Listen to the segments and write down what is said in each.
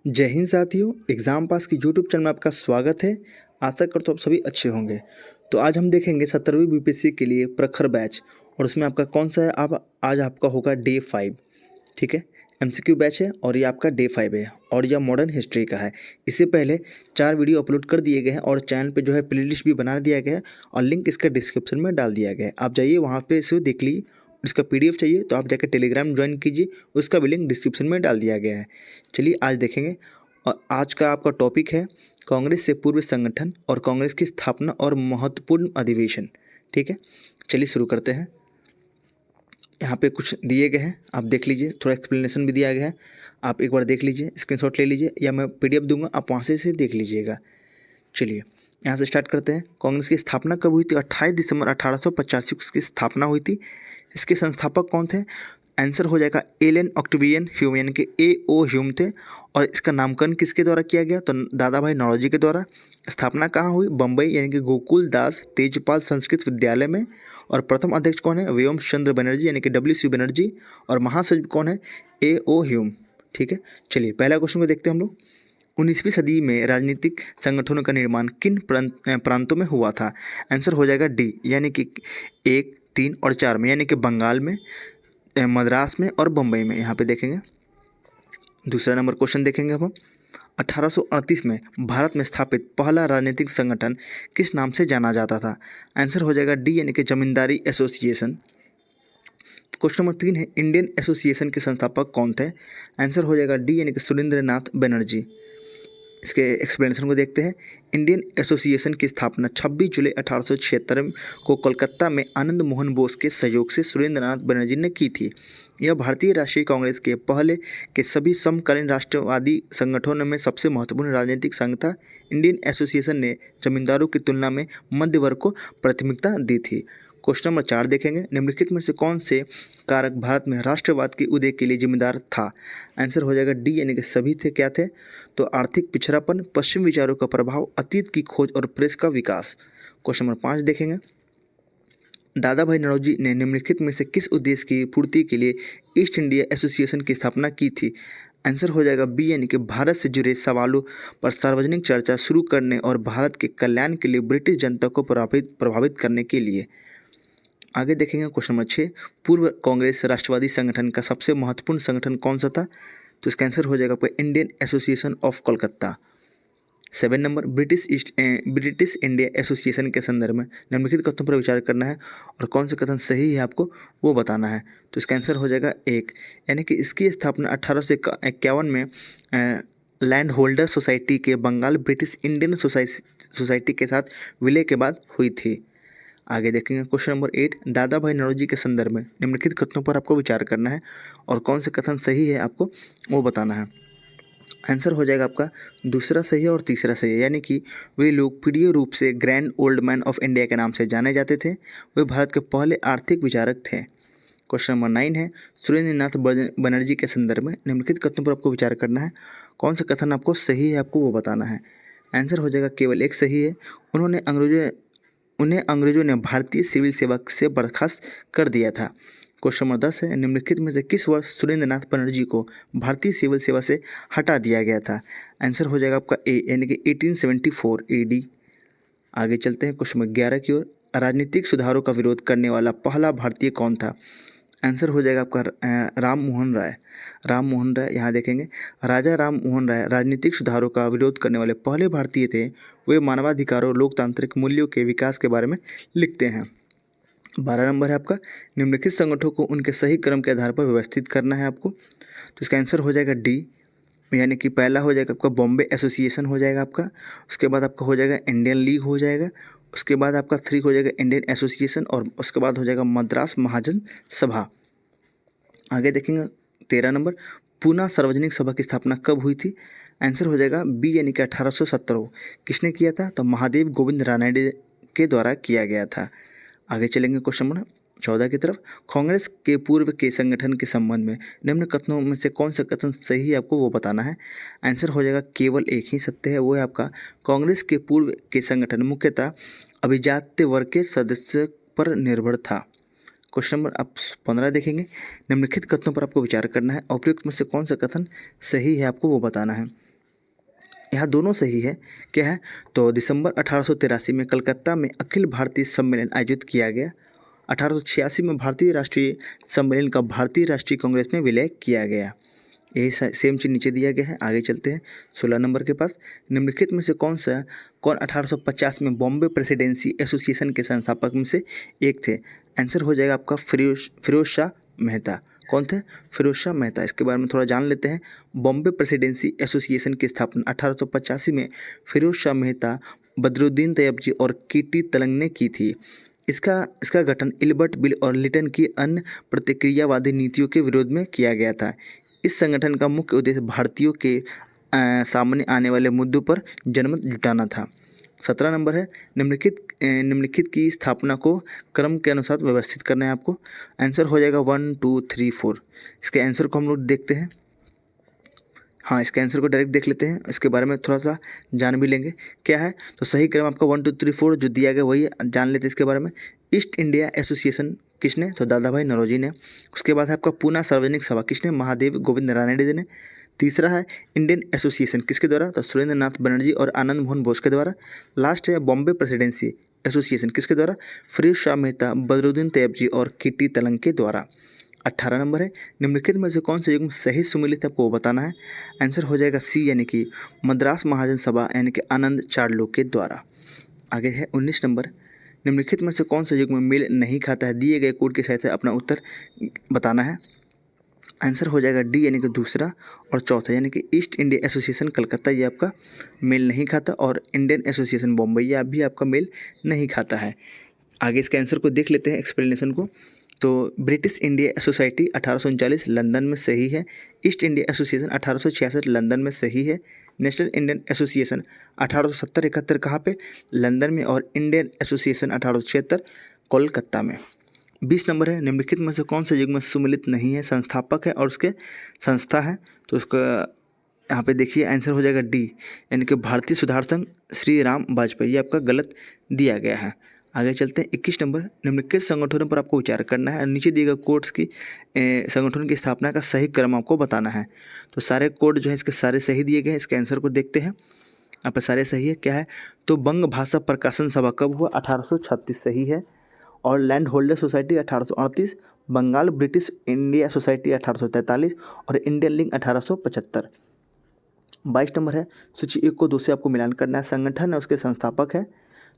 जय हिंद साथियों, exam pass की यूट्यूब चैनल में आपका स्वागत है। आशा करता हूँ आप सभी अच्छे होंगे। तो आज हम देखेंगे 17वीं बीपीएससी के लिए प्रखर बैच और उसमें आपका कौन सा है। आप आज आपका होगा डे 5। ठीक है, एमसीक्यू बैच है और ये आपका डे 5 है और यह मॉडर्न हिस्ट्री का है। इससे पहले 4 वीडियो अपलोड कर दिए गए हैं और चैनल पे जो है प्लेलिस्ट भी बना दिया गया है और लिंक इसका डिस्क्रिप्शन में डाल दिया गया है। आप जाइए वहाँ पे इसे देख लीजिए। इसका पीडीएफ चाहिए तो आप जाकर टेलीग्राम ज्वाइन कीजिए, उसका भी लिंक डिस्क्रिप्शन में डाल दिया गया है। चलिए आज देखेंगे और आज का आपका टॉपिक है कांग्रेस से पूर्व संगठन और कांग्रेस की स्थापना और महत्वपूर्ण अधिवेशन। ठीक है, चलिए शुरू करते हैं। यहाँ पे कुछ दिए गए हैं, आप देख लीजिए, थोड़ा एक्सप्लेनेशन भी दिया गया है, आप एक बार देख लीजिए, स्क्रीनशॉट ले लीजिए या मैं पीडीएफ दूंगा, आप वहाँ से देख लीजिएगा। चलिए यहाँ से स्टार्ट करते हैं। कांग्रेस की स्थापना कब हुई थी? 28 दिसंबर 1885 को इसकी स्थापना हुई थी। इसके संस्थापक कौन थे? आंसर हो जाएगा एलन ऑक्टेवियन ह्यूम, यानी कि ए.ओ. ह्यूम थे। और इसका नामकरण किसके द्वारा किया गया? तो दादा भाई नौरोजी के द्वारा। स्थापना कहाँ हुई? बम्बई, यानी कि गोकुल दास तेजपाल संस्कृत विद्यालय में। और प्रथम अध्यक्ष कौन है? व्योम चंद्र बनर्जी, यानी कि डब्ल्यू.सी. बनर्जी। और महासचिव कौन है? ए.ओ. ह्यूम। ठीक है, चलिए पहला क्वेश्चन को देखते हैं हम लोग। 19वीं सदी में राजनीतिक संगठनों का निर्माण किन प्रांतों में हुआ था? आंसर हो जाएगा डी, यानी कि 1, 3 और 4 में, यानी कि बंगाल में, मद्रास में और बम्बई में। यहाँ पे देखेंगे। दूसरा नंबर क्वेश्चन देखेंगे अब हम। 1838 में भारत में स्थापित पहला राजनीतिक संगठन किस नाम से जाना जाता था? आंसर हो जाएगा डी, यानी कि जमींदारी एसोसिएशन। क्वेश्चन नंबर 3 है, इंडियन एसोसिएशन के संस्थापक कौन थे? आंसर हो जाएगा डी, यानी कि सुरेंद्रनाथ बनर्जी। इसके एक्सप्लेनेशन को देखते हैं। इंडियन एसोसिएशन की स्थापना 26 जुलाई 1876 को कोलकाता में आनंद मोहन बोस के सहयोग से सुरेंद्रनाथ बनर्जी ने की थी। यह भारतीय राष्ट्रीय कांग्रेस के पहले के सभी समकालीन राष्ट्रवादी संगठनों में सबसे महत्वपूर्ण राजनीतिक संघ था। इंडियन एसोसिएशन ने जमींदारों की तुलना में मध्य वर्ग को प्राथमिकता दी थी। क्वेश्चन नंबर 4 देखेंगे। निम्नलिखित में से कौन से कारक भारत में राष्ट्रवाद के उदय के लिए जिम्मेदार था? आंसर हो जाएगा डी, यानी कि सभी थे। क्या थे? तो आर्थिक पिछड़ापन, पश्चिम विचारों का प्रभाव, अतीत की खोज और प्रेस का विकास। क्वेश्चन नंबर 5 देखेंगे। दादा भाई नौरोजी ने निम्नलिखित में से किस उद्देश्य की पूर्ति के लिए ईस्ट इंडिया एसोसिएशन की स्थापना की थी? आंसर हो जाएगा बी, यानी कि भारत से जुड़े सवालों पर सार्वजनिक चर्चा शुरू करने और भारत के कल्याण के लिए ब्रिटिश जनता को प्रभावित करने के लिए। आगे देखेंगे क्वेश्चन नंबर 6। पूर्व कांग्रेस राष्ट्रवादी संगठन का सबसे महत्वपूर्ण संगठन कौन सा था? तो इसका आंसर हो जाएगा आपका Indian association of Kolkata. 7 number, British India association के संदर्भ में निम्नलिखित कथनों पर विचार करना है और कौन सा कथन सही है आपको वो बताना है। तो इसका आंसर हो जाएगा 1, यानी कि इसकी स्थापना 1851 में लैंड होल्डर सोसाइटी के बंगाल ब्रिटिश इंडियन सोसाइटी के साथ विलय के बाद हुई थी। आगे देखेंगे क्वेश्चन नंबर 8। दादा भाई नौरोजी के संदर्भ में निम्नलिखित कथनों पर आपको विचार करना है और कौन सा कथन सही है आपको वो बताना है। आंसर हो जाएगा आपका दूसरा सही है और तीसरा सही है, यानी कि वे लोकप्रिय रूप से grand old man of India के नाम से जाने जाते थे। वे भारत के पहले आर्थिक विचारक थे। क्वेश्चन नंबर 9 है, सुरेंद्रनाथ बनर्जी के संदर्भ में निम्नलिखित कथनों पर आपको विचार करना है। कौन सा कथन आपको सही है आपको वो बताना है। आंसर हो जाएगा केवल एक सही है। उन्हें अंग्रेजों ने भारतीय सिविल सेवा से बर्खास्त कर दिया था। क्वेश्चन नंबर 10 है, निम्नलिखित में से किस वर्ष सुरेंद्रनाथ बनर्जी को भारतीय सिविल सेवा से हटा दिया गया था? आंसर हो जाएगा आपका ए, यानी कि 1874 AD। आगे चलते हैं क्वेश्चन नंबर 11 की ओर। राजनीतिक सुधारों का विरोध करने वाला पहला भारतीय कौन था? आंसर हो जाएगा आपका राम मोहन राय। राम मोहन राय, यहाँ देखेंगे। राजा राम मोहन राय राजनीतिक सुधारों का विरोध करने वाले पहले भारतीय थे। वे मानवाधिकारों, लोकतांत्रिक मूल्यों के विकास के बारे में लिखते हैं। 12 नंबर है आपका, निम्नलिखित संगठनों को उनके सही क्रम के आधार पर व्यवस्थित करना है आपको। तो इसका आंसर हो जाएगा डी, यानी कि पहला हो जाएगा आपका बॉम्बे एसोसिएशन हो जाएगा आपका। उसके बाद आपका हो जाएगा इंडियन लीग हो जाएगा। उसके बाद आपका 3 हो जाएगा इंडियन एसोसिएशन और उसके बाद हो जाएगा मद्रास महाजन सभा। आगे देखेंगे 13 नंबर, पूना सार्वजनिक सभा की स्थापना कब हुई थी? आंसर हो जाएगा बी, यानी कि 1817। किसने किया था? तो महादेव गोविंद रानडे के द्वारा किया गया था। आगे चलेंगे क्वेश्चन नंबर 14 की तरफ। कांग्रेस के पूर्व के संगठन के संबंध में निम्न कथनों में से कौन सा कथन सही है आपको वो बताना है। आंसर हो जाएगा केवल एक ही सत्य है, वो है आपका कांग्रेस के पूर्व के संगठन मुख्यतः अभिजात्य वर्ग के सदस्य पर निर्भर था। क्वेश्चन नंबर आप 15 देखेंगे। निम्नलिखित कथनों पर आपको विचार करना है। उपयुक्त में से कौन सा कथन सही है आपको वो बताना है। यहाँ दोनों सही है। क्या है? तो दिसंबर 1883 में कलकत्ता में अखिल भारतीय सम्मेलन आयोजित किया गया। 1886 में भारतीय राष्ट्रीय सम्मेलन का भारतीय राष्ट्रीय कांग्रेस में विलय किया गया। यही सेम चीज़ नीचे दिया गया है। आगे चलते हैं 16 नंबर के पास। निम्नलिखित में से कौन 1850 में बॉम्बे प्रेसिडेंसी एसोसिएशन के संस्थापक में से एक थे? आंसर हो जाएगा आपका फिरोज शाह मेहता। कौन थे? फिरोज शाह मेहता। इसके बारे में थोड़ा जान लेते हैं। बॉम्बे प्रेसिडेंसी एसोसिएशन की स्थापना 1885 में फिरोज शाह मेहता, बदरुद्दीन तैयबजी और कीटी तलंग ने की थी। इसका गठन इल्बर्ट बिल और लिटन की अन्य प्रतिक्रियावादी नीतियों के विरोध में किया गया था। इस संगठन का मुख्य उद्देश्य भारतीयों के सामने आने वाले मुद्दों पर जनमत जुटाना था। 17 नंबर है। निम्नलिखित की स्थापना को क्रम के अनुसार व्यवस्थित करना है आपको। आंसर हो जाएगा 1 2 3 4। इसके आंसर को हम लोग देखते हैं। हाँ, इसके आंसर को डायरेक्ट देख लेते हैं। इसके बारे में थोड़ा सा जान भी लेंगे क्या है। तो सही क्रम आपका 1 2 3 4 जो दिया गया वही जान लेते हैं इसके बारे में। ईस्ट इंडिया एसोसिएशन किसने? तो दादा भाई नौरोजी ने। उसके बाद है आपका पूना सार्वजनिक सभा किसने? महादेव गोविंद रानडे ने। तीसरा है इंडियन एसोसिएशन किसके द्वारा? तो सुरेंद्र नाथ बनर्जी और आनंद मोहन बोस के द्वारा। लास्ट है बॉम्बे प्रेसिडेंसी एसोसिएशन किसके द्वारा? फिरोज शाह मेहता, बदरुद्दीन तैयबजी और कीटी तलंग के द्वारा। 18 नंबर है। निम्नलिखित में से कौन सा युग्म सही सुमेलित है आपको बताना है। आंसर हो जाएगा सी यानी कि मद्रास महाजन सभा यानी कि आनंद चार्लो के द्वारा। आगे है 19 नंबर। निम्नलिखित में से कौन सा युग्म मेल नहीं खाता है? दिए गए कोड के सहायता से अपना उत्तर बताना है। आंसर हो जाएगा डी यानी कि दूसरा और चौथा यानी कि ईस्ट इंडिया एसोसिएशन कलकत्ता ये आपका मेल नहीं खाता और इंडियन एसोसिएशन बॉम्बे ये भी आपका मेल नहीं खाता है। आगे इसके आंसर को देख लेते हैं एक्सप्लेनेशन को। तो ब्रिटिश इंडिया सोसाइटी 1839 लंदन में सही है। ईस्ट इंडिया एसोसिएशन 1866 लंदन में सही है। नेशनल इंडियन एसोसिएशन 1870-71 कहाँ पे? लंदन में। और इंडियन एसोसिएशन 1876 कोलकाता में। 20 नंबर है। निम्नलिखित में से कौन सा युग्म सुमेलित नहीं है? संस्थापक है और उसके संस्था है। तो उसका यहाँ पे देखिए आंसर हो जाएगा डी यानी कि भारतीय सुधार संघ श्री राम वाजपेयी। ये आपका गलत दिया गया है। आगे चलते हैं 21 नंबर। निम्नलिखित संगठनों पर आपको विचार करना है और नीचे दिए गए कोड्स की संगठन की स्थापना का सही क्रम आपको बताना है। तो सारे कोड जो है इसके सारे सही दिए गए हैं। इसके आंसर को देखते हैं। यहाँ पर सारे सही है। क्या है? तो बंग भाषा प्रकाशन सभा कब हुआ? 1836 सही है। और land holder society 1838, Bengal British India society 1843 और इंडियन लिंक 1875। 22 नंबर है। सूची 1 को 2 से आपको मिलान करना है। संगठन है उसके संस्थापक है।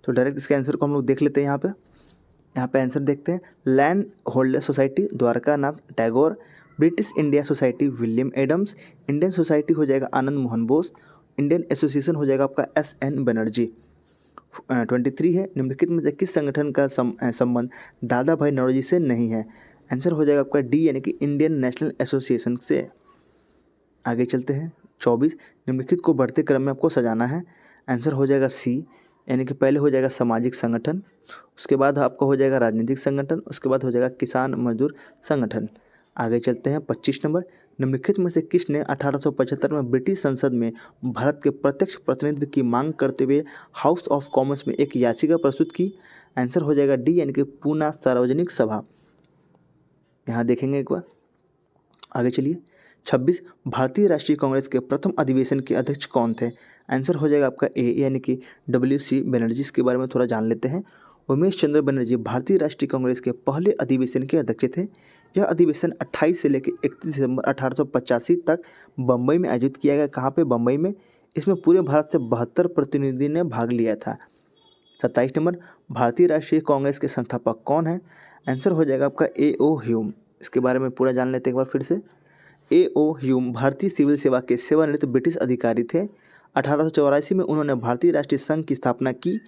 तो डायरेक्ट इसके आंसर को हम लोग देख लेते हैं। यहाँ पे आंसर देखते हैं। Land holder society Dwarkanath Tagore, British India society William Adams, Indian society हो जाएगा आनंद मोहन बोस, इंडियन एसोसिएशन हो जाएगा आपका SN बनर्जी। 23 है। निम्नलिखित में से किस संगठन का संबंध दादा भाई नौरोजी से नहीं है? आंसर हो जाएगा आपका डी यानी कि इंडियन नेशनल एसोसिएशन से। आगे चलते हैं 24। निम्नलिखित को बढ़ते क्रम में आपको सजाना है। आंसर हो जाएगा सी यानी कि पहले हो जाएगा सामाजिक संगठन, उसके बाद आपका हो जाएगा राजनीतिक संगठन, उसके बाद हो जाएगा किसान मजदूर संगठन। आगे चलते हैं 25 नंबर। निम्नलिखित में से किसने 1875 में ब्रिटिश संसद में भारत के प्रत्यक्ष प्रतिनिधित्व की मांग करते हुए हाउस ऑफ कॉमन्स में एक याचिका प्रस्तुत की? आंसर हो जाएगा डी यानी कि पूना सार्वजनिक सभा। यहाँ देखेंगे एक बार। आगे चलिए 26। भारतीय राष्ट्रीय कांग्रेस के प्रथम अधिवेशन के अध्यक्ष कौन थे? आंसर हो जाएगा आपका ए यानी कि WC बनर्जी। इसके बारे में थोड़ा जान लेते हैं। उमेश चंद्र बनर्जी भारतीय राष्ट्रीय कांग्रेस के पहले अधिवेशन के अध्यक्ष थे। यह अधिवेशन 28 से लेकर 31 दिसंबर 1885 तक बम्बई में आयोजित किया गया। कहाँ पे? बम्बई में। इसमें पूरे भारत से 72 प्रतिनिधि ने भाग लिया था। 27 नंबर। भारतीय राष्ट्रीय कांग्रेस के संस्थापक कौन है? आंसर हो जाएगा आपका A.O. ह्यूम। इसके बारे में पूरा जान लेते हैं एक बार फिर से। A.O. ह्यूम भारतीय सिविल सेवा के सेवानिवृत्त ब्रिटिश अधिकारी थे। 1884 में उन्होंने भारतीय राष्ट्रीय संघ की स्थापना की।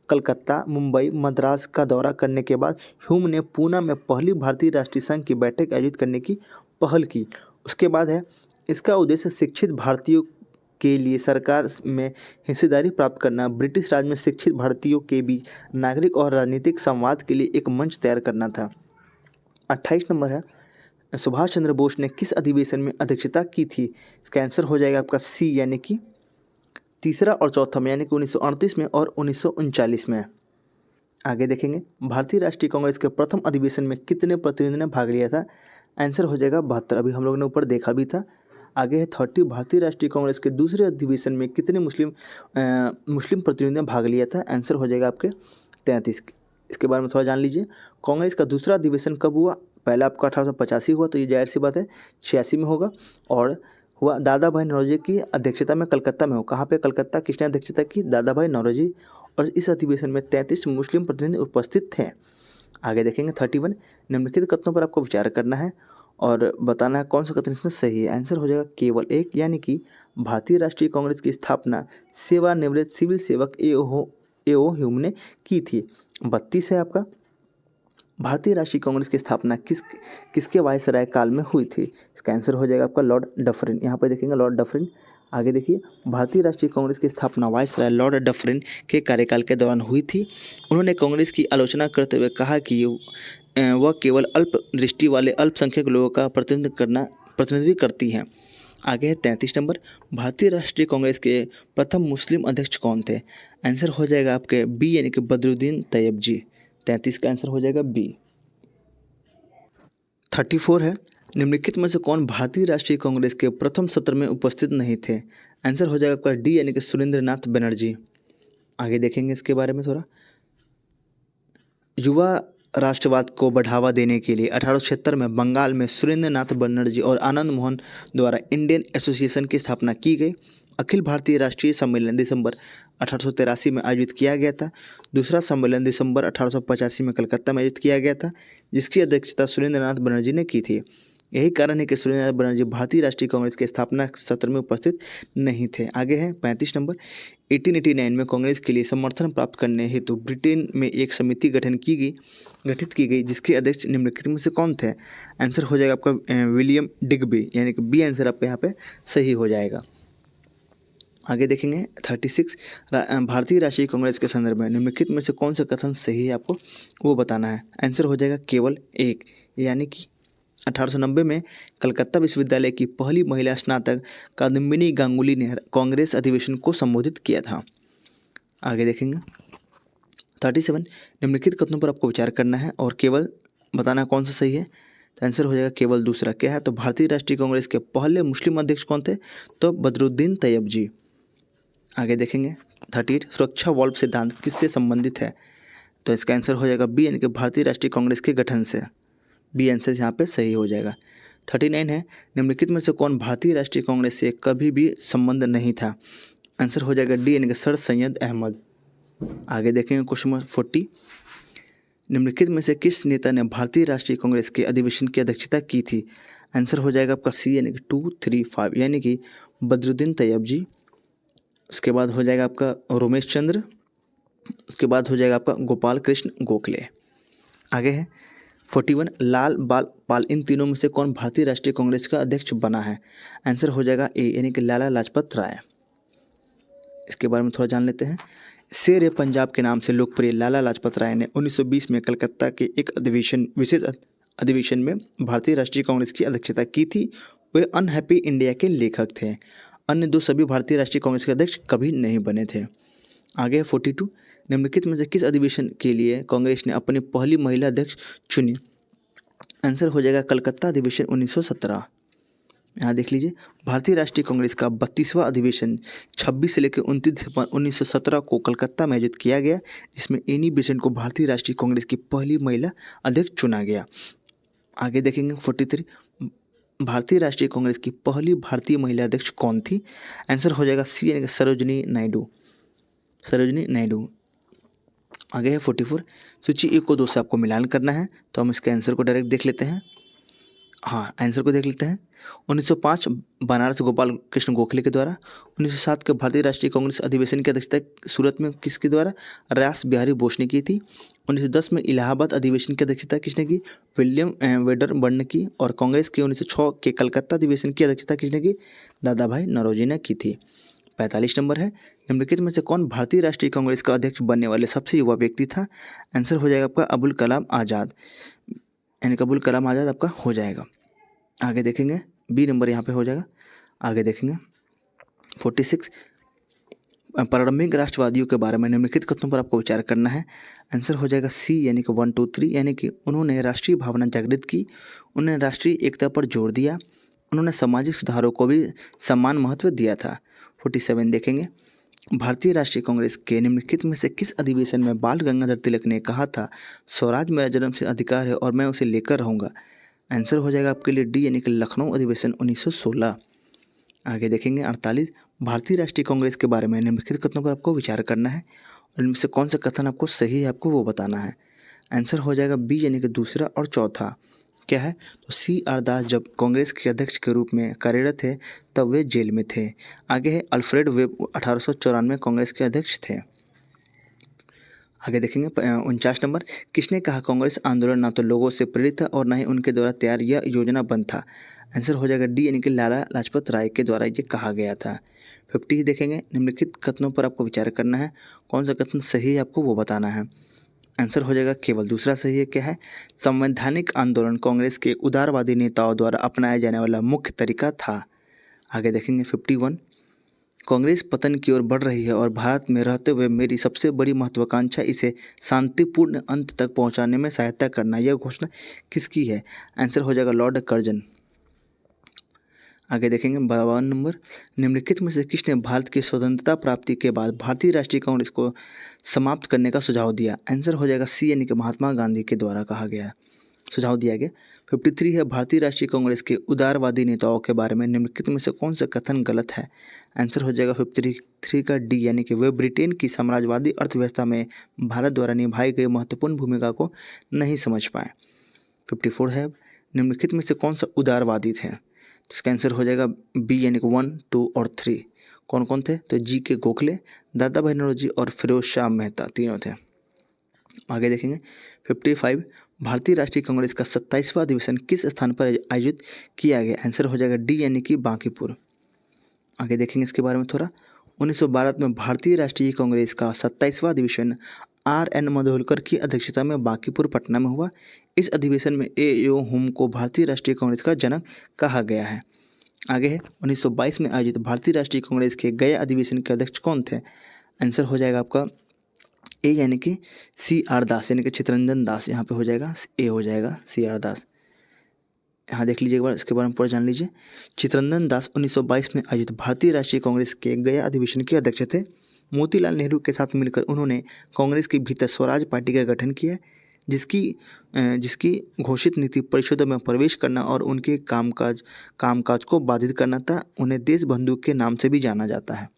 कलकत्ता, मुंबई, मद्रास का दौरा करने के बाद ह्यूम ने पूना में पहली भारतीय राष्ट्रीय संघ की बैठक आयोजित करने की पहल की। उसके बाद है इसका उद्देश्य शिक्षित भारतीयों के लिए सरकार में हिस्सेदारी प्राप्त करना, ब्रिटिश राज में शिक्षित भारतीयों के बीच नागरिक और राजनीतिक संवाद के लिए एक मंच तैयार करना था। 28 नंबर है। सुभाष चंद्र बोस ने किस अधिवेशन में अध्यक्षता की थी? इसका आंसर हो जाएगा आपका सी यानी कि तीसरा और चौथा में, यानी कि 1938 में और 1939 में। आगे देखेंगे। भारतीय राष्ट्रीय कांग्रेस के प्रथम अधिवेशन में कितने प्रतिनिधियों ने भाग लिया था? आंसर हो जाएगा 72। अभी हम लोगों ने ऊपर देखा भी था। आगे है 30, भारतीय राष्ट्रीय कांग्रेस के दूसरे अधिवेशन में कितने मुस्लिम प्रतिनिधियों ने भाग लिया था? आंसर हो जाएगा आपके 33। इसके बारे में थोड़ा जान लीजिए। कांग्रेस का दूसरा अधिवेशन कब हुआ? पहला आपका 1885 हुआ, तो ये जाहिर सी बात है 86 में होगा, और हुआ दादा भाई नौरोजी की अध्यक्षता में कलकत्ता में हो। कहाँ पे? कलकत्ता। किसने अध्यक्षता की? दादा भाई नौरोजी। और इस अधिवेशन में 33 मुस्लिम प्रतिनिधि उपस्थित थे। आगे देखेंगे 31, निम्नलिखित कथनों पर आपको विचार करना है और बताना है कौन सा कथन इसमें सही है। आंसर हो जाएगा केवल एक, यानी कि भारतीय राष्ट्रीय कांग्रेस की स्थापना सेवानिवृत्त सिविल सेवक ए.ओ. ह्यूम ने की थी। 32 है आपका, भारतीय राष्ट्रीय कांग्रेस की स्थापना किसके वायसराय काल में हुई थी? इसका आंसर हो जाएगा आपका लॉर्ड डफरिन। यहाँ पर देखेंगे लॉर्ड डफरिन। आगे देखिए, भारतीय राष्ट्रीय कांग्रेस की स्थापना वायसराय लॉर्ड डफरिन के कार्यकाल के दौरान हुई थी। उन्होंने कांग्रेस की आलोचना करते हुए कहा कि वह केवल अल्प दृष्टि वाले अल्पसंख्यक लोगों का प्रतिनिधित्व करती है। आगे है 33 नंबर, भारतीय राष्ट्रीय कांग्रेस के प्रथम मुस्लिम अध्यक्ष कौन थे? आंसर हो जाएगा आपके बी, यानी कि बदरुद्दीन तैयब जी। 33 का आंसर हो जाएगा बी। 34 है, निम्नलिखित में से कौन भारतीय राष्ट्रीय कांग्रेस के प्रथम सत्र में उपस्थित नहीं थे? आंसर हो जाएगा आपका डी, यानी कि सुरेंद्रनाथ बनर्जी। आगे देखेंगे इसके बारे में थोड़ा। युवा राष्ट्रवाद को बढ़ावा देने के लिए 1876 में बंगाल में सुरेंद्रनाथ बनर्जी और आनंद मोहन द्वारा इंडियन एसोसिएशन की स्थापना की गई। अखिल भारतीय राष्ट्रीय सम्मेलन दिसंबर 1883 में आयोजित किया गया था। दूसरा सम्मेलन दिसंबर 1885 में कलकत्ता में आयोजित किया गया था, जिसकी अध्यक्षता सुरेंद्रनाथ बनर्जी ने की थी। यही कारण है कि सुरेंद्रनाथ बनर्जी भारतीय राष्ट्रीय कांग्रेस के स्थापना सत्र में उपस्थित नहीं थे। आगे है 35 नंबर, 1889 में कांग्रेस के लिए समर्थन प्राप्त करने हेतु ब्रिटेन में एक समिति गठित की गई, जिसके अध्यक्ष निम्नलिखित में से कौन थे? आंसर हो जाएगा आपका विलियम डिग्बी, यानी कि बी आंसर आपका यहाँ पे सही हो जाएगा। आगे देखेंगे 36, भारतीय राष्ट्रीय कांग्रेस के संदर्भ में निम्नलिखित में से कौन सा कथन सही है, आपको वो बताना है। आंसर हो जाएगा केवल एक, यानी कि 1890 में कलकत्ता विश्वविद्यालय की पहली महिला स्नातक कादम्बिनी गांगुली ने कांग्रेस अधिवेशन को संबोधित किया था। आगे देखेंगे 37, निम्नलिखित कथनों पर आपको विचार करना है और केवल बताना कौन सा सही है। तो आंसर हो जाएगा केवल दूसरा। क्या है? तो भारतीय राष्ट्रीय कांग्रेस के पहले मुस्लिम अध्यक्ष कौन थे? तो बदरुद्दीन तैयब जी। आगे देखेंगे 38, सुरक्षा वॉल्व सिद्धांत किससे संबंधित है? तो इसका आंसर हो जाएगा बी, यानी कि भारतीय राष्ट्रीय कांग्रेस के गठन से। बी आंसर यहाँ पे सही हो जाएगा। 39 है, निम्नलिखित में से कौन भारतीय राष्ट्रीय कांग्रेस से कभी भी संबंध नहीं था? आंसर हो जाएगा डी, यानी कि सर सैयद अहमद। आगे देखेंगे क्वेश्चन नंबर 40, निम्नलिखित में से किस नेता ने भारतीय राष्ट्रीय कांग्रेस के अधिवेशन की अध्यक्षता की थी? आंसर हो जाएगा आपका सी, यानी कि 2, 3, 5, यानी कि बदरुद्दीन तैयब जी। उसके बाद हो जाएगा आपका रोमेश चंद्र। उसके बाद हो जाएगा आपका गोपाल कृष्ण गोखले। आगे है 41, लाल बाल पाल इन तीनों में से कौन भारतीय राष्ट्रीय कांग्रेस का अध्यक्ष बना है? आंसर हो जाएगा ए, यानी कि लाला लाजपत राय। इसके बारे में थोड़ा जान लेते हैं। शेर ए पंजाब के नाम से लोकप्रिय लाला लाजपत राय ने 1920 में कलकत्ता के एक विशेष अधिवेशन में भारतीय राष्ट्रीय कांग्रेस की अध्यक्षता की थी। वे अनहैप्पी इंडिया के लेखक थे। अन्य दो सभी भारतीय राष्ट्रीय कांग्रेस के अध्यक्ष कभी नहीं बने थे। आगे 42, निम्नलिखित में से किस अधिवेशन के लिए कांग्रेस ने अपनी पहली महिला अध्यक्ष चुनी? आंसर हो जाएगा कलकत्ता अधिवेशन 1917। यहाँ देख लीजिए, भारतीय राष्ट्रीय कांग्रेस का 32वां अधिवेशन 26 से लेकर 29 दिसंबर 1917 को कलकत्ता में आयोजित किया गया, जिसमें एनी बेसेंट को भारतीय राष्ट्रीय कांग्रेस की पहली महिला अध्यक्ष चुना गया। आगे देखेंगे 43, भारतीय राष्ट्रीय कांग्रेस की पहली भारतीय महिला अध्यक्ष कौन थी? आंसर हो जाएगा सी, यानी कि सरोजिनी नायडू। आगे है 44, सूची 1 को 2 से आपको मिलान करना है, तो हम इसके आंसर को डायरेक्ट देख लेते हैं। हाँ, आंसर को देख लेते हैं। 1905 बनारस गोपाल कृष्ण गोखले के द्वारा। 1907 के भारतीय राष्ट्रीय कांग्रेस अधिवेशन की अध्यक्षता सूरत में किसके द्वारा? रास बिहारी बोस ने की थी। 1910 में इलाहाबाद अधिवेशन की अध्यक्षता किसने की? विलियम वेडरबर्न ने की। और कांग्रेस के 1906 के कलकत्ता अधिवेशन की अध्यक्षता किसने की? दादा भाई नौरोजी ने की थी। 45 नंबर है, निम्नलिखित में से कौन भारतीय राष्ट्रीय कांग्रेस का अध्यक्ष बनने वाले सबसे युवा व्यक्ति था? आंसर हो जाएगा आपका अबुल कलाम आज़ाद, यानी कि अबुल कलाम आज़ाद आपका हो जाएगा। आगे देखेंगे बी नंबर यहाँ पे हो जाएगा। आगे देखेंगे 46, प्रारंभिक राष्ट्रवादियों के बारे में निम्नलिखित कथनों पर आपको विचार करना है। आंसर हो जाएगा सी, यानी कि 1, 2, 3, यानी कि उन्होंने राष्ट्रीय भावना जागृत की, उन्होंने राष्ट्रीय एकता पर जोर दिया, उन्होंने सामाजिक सुधारों को भी समान महत्व दिया था। 47 देखेंगे, भारतीय राष्ट्रीय कांग्रेस के निम्नलिखित में से किस अधिवेशन में बाल गंगाधर तिलक ने कहा था, स्वराज मेरा जन्मसिद्ध अधिकार है और मैं उसे लेकर रहूँगा। आंसर हो जाएगा आपके लिए डी यानी कि लखनऊ अधिवेशन 1916। आगे देखेंगे 48, भारतीय राष्ट्रीय कांग्रेस के बारे में निम्नलिखित कथनों पर आपको विचार करना है और इनमें से कौन सा कथन आपको सही है आपको वो बताना है। आंसर हो जाएगा बी यानी कि दूसरा और चौथा। क्या है, तो सी आर दास जब कांग्रेस के अध्यक्ष के रूप में कार्यरत थे तब वे जेल में थे। आगे है अल्फ्रेड वेब 1894 में कांग्रेस के अध्यक्ष थे। आगे देखेंगे 49 नंबर, किसने कहा कांग्रेस आंदोलन ना तो लोगों से प्रेरित था और ना ही उनके द्वारा तैयार यह योजनाबद्ध था। आंसर हो जाएगा डी यानी कि लाला लाजपत राय के द्वारा ये कहा गया था। 50 देखेंगे, निम्नलिखित कथनों पर आपको विचार करना है, कौन सा कथन सही है आपको वो बताना है। आंसर हो जाएगा केवल दूसरा सही है। क्या है, संवैधानिक आंदोलन कांग्रेस के उदारवादी नेताओं द्वारा अपनाया जाने वाला मुख्य तरीका था। आगे देखेंगे 51, कांग्रेस पतन की ओर बढ़ रही है और भारत में रहते हुए मेरी सबसे बड़ी महत्वाकांक्षा इसे शांतिपूर्ण अंत तक पहुंचाने में सहायता करना। यह घोषणा किसकी है। आंसर हो जाएगा लॉर्ड कर्जन। आगे देखेंगे 52 नंबर, निम्नलिखित में से किसने भारत की स्वतंत्रता प्राप्ति के बाद भारतीय राष्ट्रीय कांग्रेस को समाप्त करने का सुझाव दिया। आंसर हो जाएगा सी यानी कि महात्मा गांधी के द्वारा कहा गया सुझाव दिया गया। 53 है, भारतीय राष्ट्रीय कांग्रेस के उदारवादी नेताओं के बारे में निम्नलिखित में से कौन सा कथन गलत है। आंसर हो जाएगा 53 का डी यानी कि वे ब्रिटेन की साम्राज्यवादी अर्थव्यवस्था में भारत द्वारा निभाई गई महत्वपूर्ण भूमिका को नहीं समझ पाए। 54 है, निम्नलिखित में से कौन सा उदारवादी थे। तो इसका आंसर हो जाएगा बी यानी कि 1, 2 और 3। कौन कौन थे, तो जी के गोखले, दादा भाई नौरोजी और फिरोज शाह मेहता तीनों थे। आगे देखेंगे 55, भारतीय राष्ट्रीय कांग्रेस का 27वां अधिवेशन किस स्थान पर आयोजित किया गया। आंसर हो जाएगा डी यानी कि बांकीपुर। आगे देखेंगे इसके बारे में थोड़ा। 1912 में भारतीय राष्ट्रीय कांग्रेस का 27वां अधिवेशन RN मधोलकर की अध्यक्षता में बांकीपुर पटना में हुआ। इस अधिवेशन में A.O. हुम को भारतीय राष्ट्रीय कांग्रेस का जनक कहा गया है। आगे है 1922 में आयोजित भारतीय राष्ट्रीय कांग्रेस के गया अधिवेशन के अध्यक्ष कौन थे। आंसर हो जाएगा आपका ए यानी कि CR दास यानी कि चितरंजन दास। यहाँ पे हो जाएगा ए हो जाएगा CR दास। यहाँ देख लीजिए एक बार, इसके बारे में पूरा जान लीजिए। चितरंजन दास 1922 में आयोजित भारतीय राष्ट्रीय कांग्रेस के गया अधिवेशन के अध्यक्ष थे। मोतीलाल नेहरू के साथ मिलकर उन्होंने कांग्रेस के भीतर स्वराज पार्टी का गठन किया, जिसकी घोषित नीति परिषदों में प्रवेश करना और उनके कामकाज को बाधित करना था। उन्हें देशबंधु के नाम से भी जाना जाता है।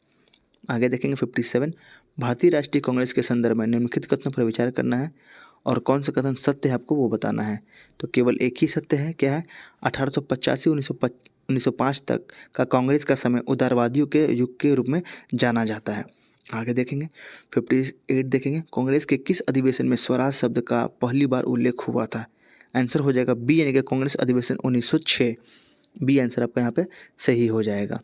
आगे देखेंगे 57, भारतीय राष्ट्रीय कांग्रेस के संदर्भ में निम्नलिखित कथनों पर विचार करना है और कौन सा कथन सत्य है आपको वो बताना है। तो केवल एक ही सत्य है। क्या है, 1885 1905 तक का कांग्रेस का समय उदारवादियों के युग के रूप में जाना जाता है। आगे देखेंगे 58 देखेंगे, कांग्रेस के किस अधिवेशन में स्वराज शब्द का पहली बार उल्लेख हुआ था। आंसर हो जाएगा बी यानी कि कांग्रेस अधिवेशन 1906। बी आंसर आपका यहाँ पे सही हो जाएगा।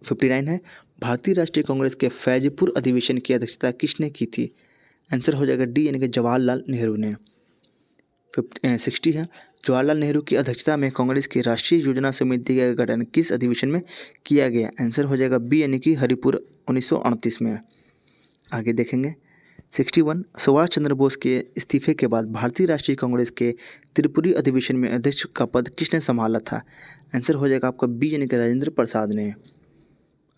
59 है, भारतीय राष्ट्रीय कांग्रेस के फैजपुर अधिवेशन की अध्यक्षता किसने की थी। आंसर हो जाएगा डी यानी कि जवाहरलाल नेहरू ने। 60 है, जवाहरलाल नेहरू की अध्यक्षता में कांग्रेस की राष्ट्रीय योजना समिति का गठन किस अधिवेशन में किया गया। आंसर हो जाएगा बी यानी कि हरिपुर 1938 में। आगे देखेंगे 61, सुभाष चंद्र बोस के इस्तीफे के बाद भारतीय राष्ट्रीय कांग्रेस के त्रिपुरी अधिवेशन में अध्यक्ष का पद किसने संभाला था। आंसर हो जाएगा आपका बी यानी कि राजेंद्र प्रसाद ने।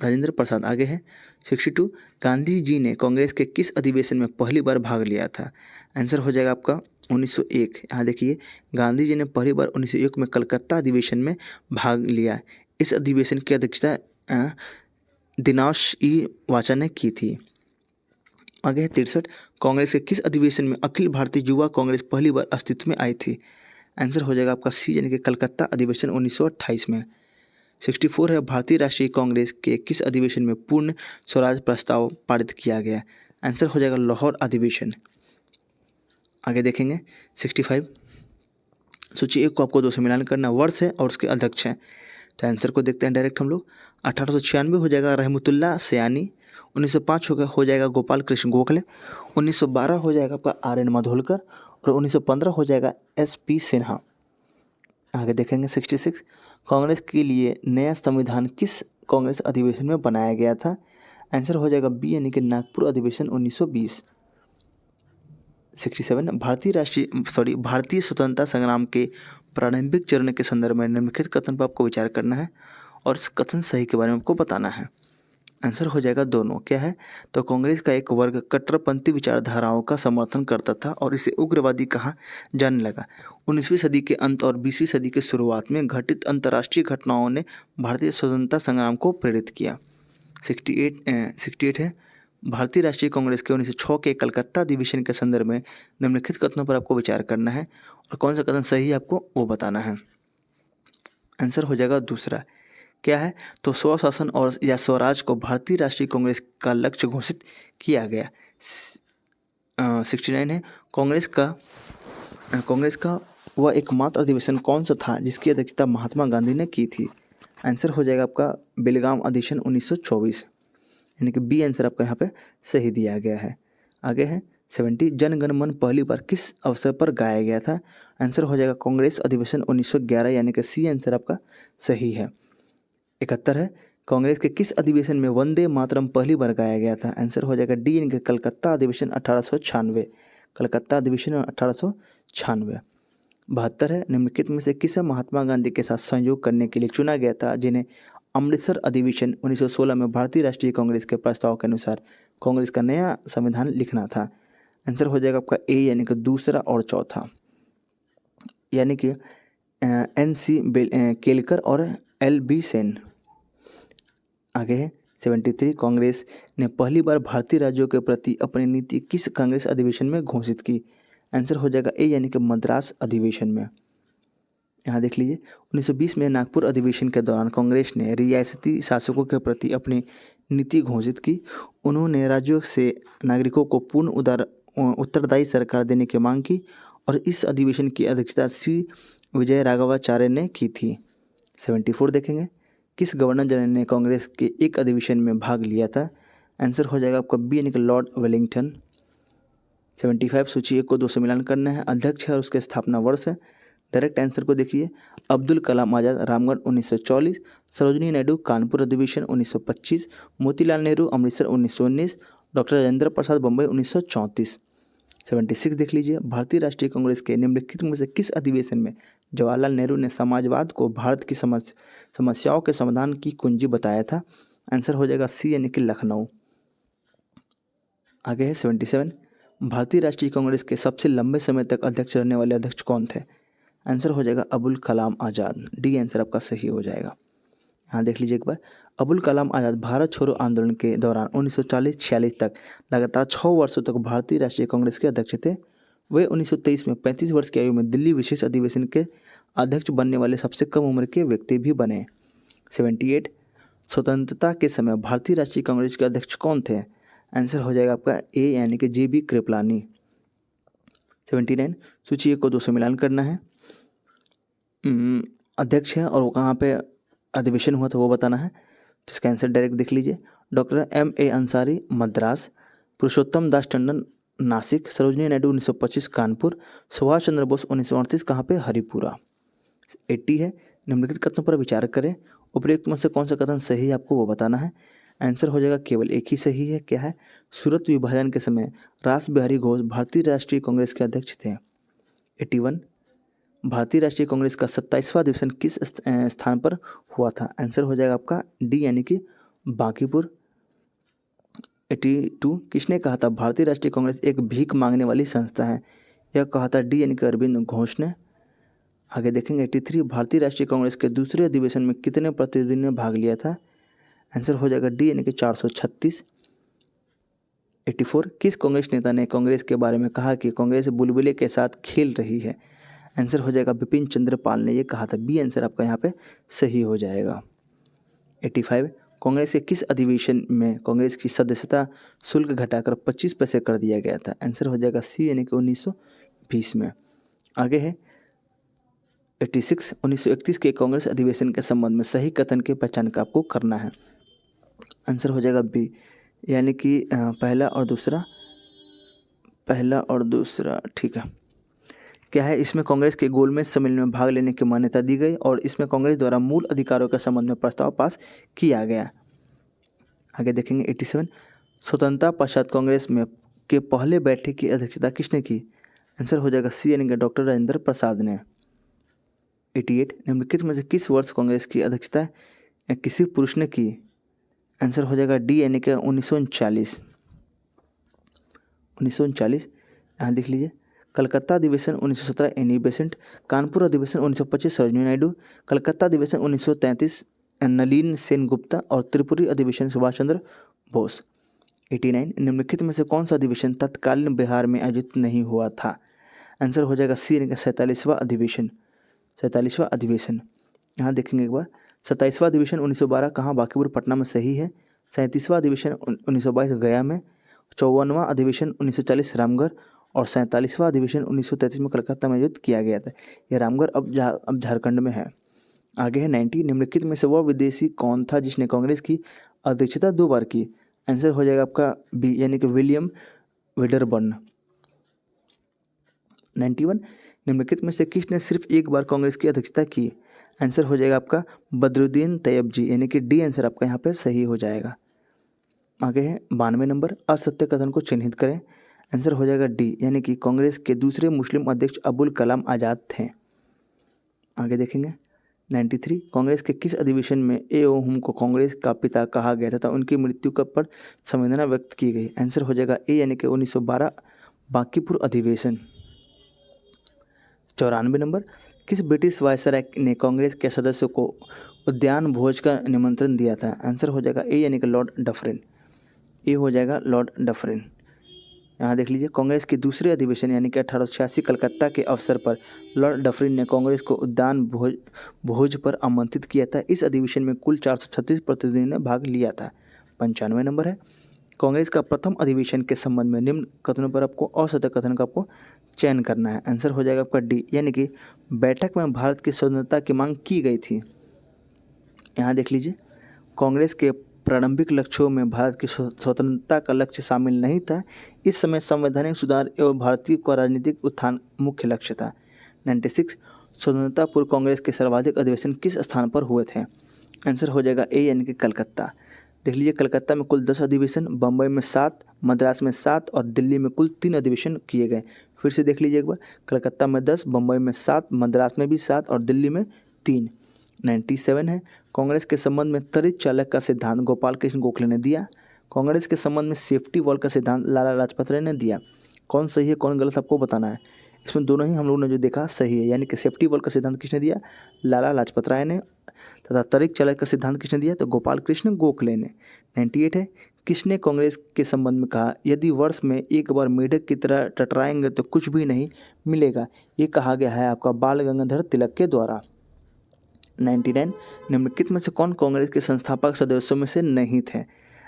राजेंद्र प्रसाद। आगे है 62, गांधी जी ने कांग्रेस के किस अधिवेशन में पहली बार भाग लिया था। आंसर हो जाएगा आपका 1901। यहाँ देखिए, गांधी जी ने पहली बार 1901 में कलकत्ता अधिवेशन में भाग लिया। इस अधिवेशन की अध्यक्षता दिनेश ई वाचा ने की थी। आगे है 63, कांग्रेस के किस अधिवेशन में अखिल भारतीय युवा कांग्रेस पहली बार अस्तित्व में आई थी। आंसर हो जाएगा आपका सी यानी कि कलकत्ता अधिवेशन 1928 में। 64 है, भारतीय राष्ट्रीय कांग्रेस के किस अधिवेशन में पूर्ण स्वराज प्रस्ताव पारित किया गया। आंसर हो जाएगा लाहौर अधिवेशन। आगे देखेंगे 65, सूची एक को आपको दो से मिलान करना, वर्ष है और उसके अध्यक्ष हैं। तो आंसर को देखते हैं डायरेक्ट हम लोग। 1896 हो जाएगा रहमतुल्ला सयानी। 1905 हो जाएगा गोपाल कृष्ण गोखले। 1912 हो जाएगा आपका RN माधोलकर और 1915 हो जाएगा SP सिन्हा। आगे देखेंगे 66, कांग्रेस के लिए नया संविधान किस कांग्रेस अधिवेशन में बनाया गया था। आंसर हो जाएगा बी यानी कि नागपुर अधिवेशन 1920। 67, भारतीय स्वतंत्रता संग्राम के प्रारंभिक चरण के संदर्भ में निम्नलिखित कथन पर आपको विचार करना है और इस कथन सही के बारे में आपको बताना है। आंसर हो जाएगा दोनों। क्या है? तो कांग्रेस का एक वर्ग कट्टरपंथी विचारधाराओं का समर्थन करता था और इसे उग्रवादी कहा जाने लगा। 19वीं सदी के अंत और 20वीं सदी के शुरुआत में घटित अंतर्राष्ट्रीय घटनाओं ने भारतीय स्वतंत्रता संग्राम को प्रेरित किया। 68 है। भारतीय राष्ट्रीय कांग्रेस के 1906 के कलकत्ता अधिवेशन के संदर्भ में निम्नलिखित कथनों पर आपको विचार करना है और कौन सा कथन सही है आपको वो बताना है। आंसर हो जाएगा दूसरा। क्या है? तो स्वशासन और या स्वराज को भारतीय राष्ट्रीय कांग्रेस का लक्ष्य घोषित किया गया। 69 है। कांग्रेस का वह एकमात्र अधिवेशन कौन सा था जिसकी अध्यक्षता महात्मा गांधी ने की थी? आंसर हो जाएगा आपका बेलगाम अधिवेशन 1924, यानी कि बी आंसर आपका यहाँ पे सही दिया गया है। आगे है 70। जन गण मन पहली बार किस अवसर पर गाया गया था? आंसर हो जाएगा कांग्रेस अधिवेशन 1911, यानी कि सी आंसर आपका सही है। 71 है। कांग्रेस के किस अधिवेशन में वंदे मातरम पहली बार गाया गया था? आंसर हो जाएगा डी, यानी कि कलकत्ता अधिवेशन 1896। कलकत्ता अधिवेशन 1896। 72 है। निम्नलिखित में से किसे महात्मा गांधी के साथ सहयोग करने के लिए चुना गया था, जिन्हें अमृतसर अधिवेशन 1916 में भारतीय राष्ट्रीय कांग्रेस के प्रस्ताव के अनुसार कांग्रेस का नया संविधान लिखना था? आंसर हो जाएगा आपका ए, यानी कि दूसरा और चौथा, यानी कि NC केलकर और LB सेन। आगे है 73। कांग्रेस ने पहली बार भारतीय राज्यों के प्रति अपनी नीति किस कांग्रेस अधिवेशन में घोषित की? आंसर हो जाएगा ए, यानी कि मद्रास अधिवेशन में। यहाँ देख लीजिए 1920 में नागपुर अधिवेशन के दौरान कांग्रेस ने रियासती शासकों के प्रति अपनी नीति घोषित की। उन्होंने राज्यों से नागरिकों को पूर्ण उत्तरदायी सरकार देने की मांग की और इस अधिवेशन की अध्यक्षता सी विजय राघवाचार्य ने की थी। 74 देखेंगे। किस गवर्नर जनरल ने कांग्रेस के एक अधिवेशन में भाग लिया था? आंसर हो जाएगा आपका बी, यानी कि लॉर्ड वेलिंगटन। 75। सूची 1 को 2 से मिलान करना है। अध्यक्ष है और उसके स्थापना वर्ष है। डायरेक्ट आंसर को देखिए। अब्दुल कलाम आज़ाद रामगढ़ 1944, सरोजनी नायडू कानपुर अधिवेशन 1925, मोतीलाल नेहरू अमृतसर 1919, डॉक्टर राजेंद्र प्रसाद बम्बई 1934। 76 देख लीजिए। भारतीय राष्ट्रीय कांग्रेस के निम्नलिखित में से किस अधिवेशन में जवाहरलाल नेहरू ने समाजवाद को भारत की समस्याओं के समाधान की कुंजी बताया था? आंसर हो जाएगा सी, यानी कि लखनऊ। आगे है 77। भारतीय राष्ट्रीय कांग्रेस के सबसे लंबे समय तक अध्यक्ष रहने वाले अध्यक्ष कौन थे? आंसर हो जाएगा अबुल कलाम आज़ाद। डी आंसर आपका सही हो जाएगा। यहाँ देख लीजिए एक बार। अबुल कलाम आज़ाद भारत छोड़ो आंदोलन के दौरान 1940-46 तक लगातार 6 वर्षों तक भारतीय राष्ट्रीय कांग्रेस के अध्यक्ष थे। वे 1923 में 35 वर्ष की आयु में दिल्ली विशेष अधिवेशन के अध्यक्ष बनने वाले सबसे कम उम्र के व्यक्ति भी बने। 78। स्वतंत्रता के समय भारतीय राष्ट्रीय कांग्रेस के अध्यक्ष कौन थे? आंसर हो जाएगा आपका ए, यानी कि JB कृपलानी। 79। सूची 1 को 2 से मिलान करना है। अध्यक्ष है और वो कहाँ पे अधिवेशन हुआ था वो बताना है। तो इसका आंसर डायरेक्ट देख लीजिए। डॉक्टर MA अंसारी मद्रास, पुरुषोत्तम दास टंडन नासिक, सरोजनी नायडू 1925 कानपुर, सुभाष चंद्र बोस 1938 कहाँ पे? हरिपुरा। 80 है। निम्नलिखित कथनों पर विचार करें। उपयुक्त में से कौन सा कथन सही है आपको वो बताना है। आंसर हो जाएगा केवल एक ही सही है। क्या है? सूरत विभाजन के समय रास बिहारी घोष भारतीय राष्ट्रीय कांग्रेस के अध्यक्ष थे। 81। भारतीय राष्ट्रीय कांग्रेस का 27वां अधिवेशन किस स्थान पर हुआ था? आंसर हो जाएगा आपका डी, यानी कि बांकीपुर। 82। किसने कहा था भारतीय राष्ट्रीय कांग्रेस एक भीख मांगने वाली संस्था है? यह कहा था डी, यानी कि अरविंद घोष ने। आगे देखेंगे 83। भारतीय राष्ट्रीय कांग्रेस के दूसरे अधिवेशन में कितने प्रतिनिधियों ने भाग लिया था? आंसर हो जाएगा डी, यानी कि 436। 84। किस कांग्रेस नेता ने कांग्रेस के बारे में कहा कि कांग्रेस बुलबुले के साथ खेल रही है? आंसर हो जाएगा बिपिन चंद्र पाल ने ये कहा था। बी आंसर आपका यहाँ पे सही हो जाएगा। 85। कांग्रेस के किस अधिवेशन में कांग्रेस की सदस्यता शुल्क घटाकर 25 पैसे कर दिया गया था? आंसर हो जाएगा सी, यानी कि 1920 में। आगे है 86। 1931 के कांग्रेस अधिवेशन के संबंध में सही कथन की पहचान का आपको करना है। आंसर हो जाएगा बी, यानी कि पहला और दूसरा ठीक है। क्या है? इसमें कांग्रेस के गोलमेज सम्मेलन में भाग लेने की मान्यता दी गई और इसमें कांग्रेस द्वारा मूल अधिकारों के संबंध में प्रस्ताव पास किया गया। आगे देखेंगे 87। स्वतंत्रता पश्चात कांग्रेस में के पहले बैठक की अध्यक्षता किसने की? आंसर हो जाएगा सी, यानी कि डॉक्टर राजेंद्र प्रसाद ने। 88 निम्नलिखित में से किस वर्ष कांग्रेस की अध्यक्षता किसी पुरुष ने की? आंसर हो जाएगा डी यानी कि 1939। 1939 यहाँ देख लीजिए। कलकत्ता अधिवेशन 1917 एनी बेसेंट, कानपुर अधिवेशन 1925 सरोजिनी नायडू, कलकत्ता अधिवेशन 1933 नलिन सेन गुप्ता और त्रिपुरी अधिवेशन सुभाष चंद्र बोस। 89 निम्नलिखित में से कौन सा अधिवेशन तत्कालीन बिहार में आयोजित नहीं हुआ था? आंसर हो जाएगा सी यानी कि 47वां अधिवेशन। 47वां अधिवेशन यहाँ देखेंगे एक बार। 27वां अधिवेशन 1912 कहाँ? बांकीपुर पटना में सही है। 37वां अधिवेशन 1922 गया में, 54वां अधिवेशन 1940 रामगढ़ और 47वां अधिवेशन 1933 में कलकत्ता में आयोजित किया गया था। यह रामगढ़ अब झारखंड में है। आगे है 90 निम्नलिखित में से वह विदेशी कौन था जिसने कांग्रेस की अध्यक्षता 2 बार की? आंसर हो जाएगा आपका बी यानी कि विलियम वेडरबर्न। 91 निम्नलिखित में से किसने सिर्फ एक बार कांग्रेस की अध्यक्षता की? आंसर हो जाएगा आपका बदरुद्दीन तैयब जी यानी कि डी आंसर आपका यहाँ पे सही हो जाएगा। आगे है 92 नंबर असत्य कथन को चिन्हित करें। आंसर हो जाएगा डी यानी कि कांग्रेस के दूसरे मुस्लिम अध्यक्ष अबुल कलाम आज़ाद थे। आगे देखेंगे 93 कांग्रेस के किस अधिवेशन में ए.ओ. को कांग्रेस का पिता कहा गया तथा उनकी मृत्यु पर संवेदना व्यक्त की गई? आंसर हो जाएगा ए यानी कि 1912 बांकीपुर अधिवेशन। 94 नंबर किस ब्रिटिश वायसराय ने कांग्रेस के सदस्यों को उद्यान भोज का निमंत्रण दिया था? आंसर हो जाएगा ए यानी कि लॉर्ड डफरिन। ए हो जाएगा लॉर्ड डफरिन। यहाँ देख लीजिए कांग्रेस के दूसरे अधिवेशन यानी कि 1886 कलकत्ता के अवसर पर लॉर्ड डफरिन ने कांग्रेस को उद्यान भोज पर आमंत्रित किया था। इस अधिवेशन में कुल 436 प्रतिनिधियों ने भाग लिया था। 95 नंबर है कांग्रेस का प्रथम अधिवेशन के संबंध में निम्न कथनों पर आपको असत्य कथन का आपको चयन करना है। आंसर हो जाएगा आपका डी यानी कि बैठक में भारत की स्वतंत्रता की मांग की गई थी। यहाँ देख लीजिए कांग्रेस के प्रारंभिक लक्ष्यों में भारत की स्वतंत्रता का लक्ष्य शामिल नहीं था। इस समय संवैधानिक सुधार एवं भारतीय का राजनीतिक उत्थान मुख्य लक्ष्य था। 96 स्वतंत्रता पूर्व कांग्रेस के सर्वाधिक अधिवेशन किस स्थान पर हुए थे? आंसर हो जाएगा ए यानी कि कलकत्ता। देख लीजिए कलकत्ता में कुल 10 अधिवेशन, बम्बई में 7, मद्रास में 7 और दिल्ली में कुल 3 अधिवेशन किए गए। फिर से देख लीजिए एक बार, कलकत्ता में 10, बम्बई में 7, मद्रास में भी 7 और दिल्ली में 3। 97 है कांग्रेस के संबंध में त्वरित चालक का सिद्धांत गोपाल कृष्ण गोखले ने दिया। कांग्रेस के संबंध में सेफ्टी वॉल का सिद्धांत लाला लाजपत राय ने दिया। कौन सही है कौन गलत आपको बताना है। इसमें दोनों ही हम लोगों ने जो देखा सही है, यानी कि सेफ्टी वॉल का सिद्धांत किसने दिया? लाला लाजपत राय ने। तथा त्वरित चालक का सिद्धांत किसने दिया? तो गोपाल कृष्ण गोखले ने। 98 है किसने कांग्रेस के संबंध में कहा यदि वर्ष में एक बार मेढक की तरह टटराएंगे तो कुछ भी नहीं मिलेगा? ये कहा गया है आपका बाल गंगाधर तिलक के द्वारा। 99 निम्नलिखित में से कौन कांग्रेस के संस्थापक सदस्यों में से नहीं थे?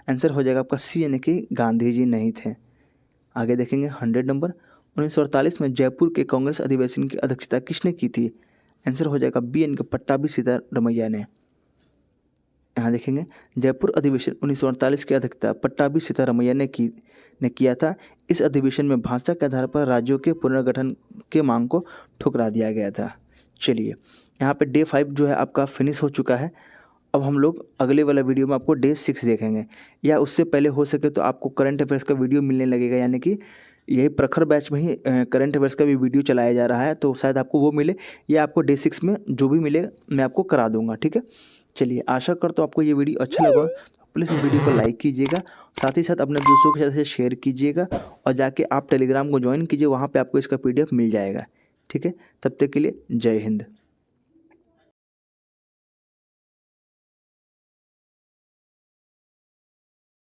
आंसर हो जाएगा आपका सी यानी कि गांधी जी नहीं थे। आगे देखेंगे 100 नंबर 1948 में जयपुर के कांग्रेस अधिवेशन की अध्यक्षता किसने की थी? आंसर हो जाएगा बी यानी कि पट्टाभी सीतारमैया ने। यहाँ देखेंगे जयपुर अधिवेशन 1948 की अध्यक्षता पट्टाभी सीतारमैया ने किया था। इस अधिवेशन में भाषा के आधार पर राज्यों के पुनर्गठन के मांग को ठुकरा दिया गया था। चलिए यहाँ पे डे 5 जो है आपका फिनिश हो चुका है। अब हम लोग अगले वाला वीडियो में आपको डे 6 देखेंगे, या उससे पहले हो सके तो आपको करंट अफेयर्स का वीडियो मिलने लगेगा, यानी कि यही प्रखर बैच में ही करंट अफेयर्स का भी वीडियो चलाया जा रहा है, तो शायद आपको वो मिले, या आपको डे 6 में जो भी मिले मैं आपको करा दूंगा। ठीक है, चलिए आशा करता हूँ आपको ये वीडियो अच्छा लगा, तो प्लीज़ इस वीडियो को लाइक कीजिएगा, साथ ही साथ अपने दोस्तों के साथ शेयर कीजिएगा, और जाके आप टेलीग्राम को ज्वाइन कीजिए, वहाँ पर आपको इसका PDF मिल जाएगा। ठीक है, तब तक के लिए जय हिंद।